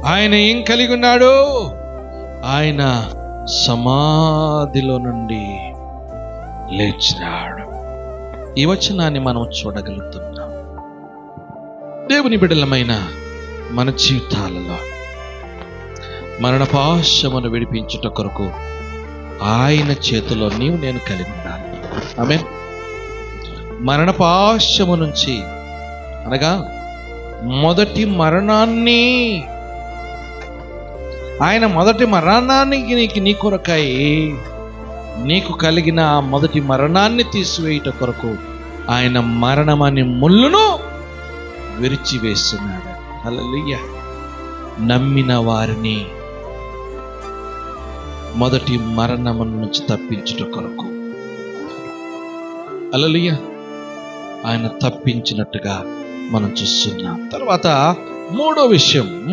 ఆయన ఏం కలిగి ఉన్నాడు? ఆయన సమాధిలో నుండి లేచినాడు. ఈ వచనాన్ని మనం చూడగలుగుతున్నాం. దేవుని బిడ్డలమైన మన జీవితాలలో మరణ పాశమును విడిపించుట కొరకు ఆయన చేతిలో నీవు నేను కలిగి ఉండాలి. ఆమేన్. మరణ పాశము నుంచి అనగా మొదటి మరణాన్ని, ఆయన మొదటి మరణానికి నీ కొరకై నీకు కలిగిన ఆ మొదటి మరణాన్ని తీసివేయుట కొరకు ఆయన మరణమని ముళ్ళును విరిచివేస్తున్నాడు. హల్లెలూయా. నమ్మిన వారిని మొదటి మరణము నుంచి తప్పించుట కొరకు హల్లెలూయా ఆయన తప్పించినట్టుగా మనం చూస్తున్నాం. తర్వాత మూడో విషయం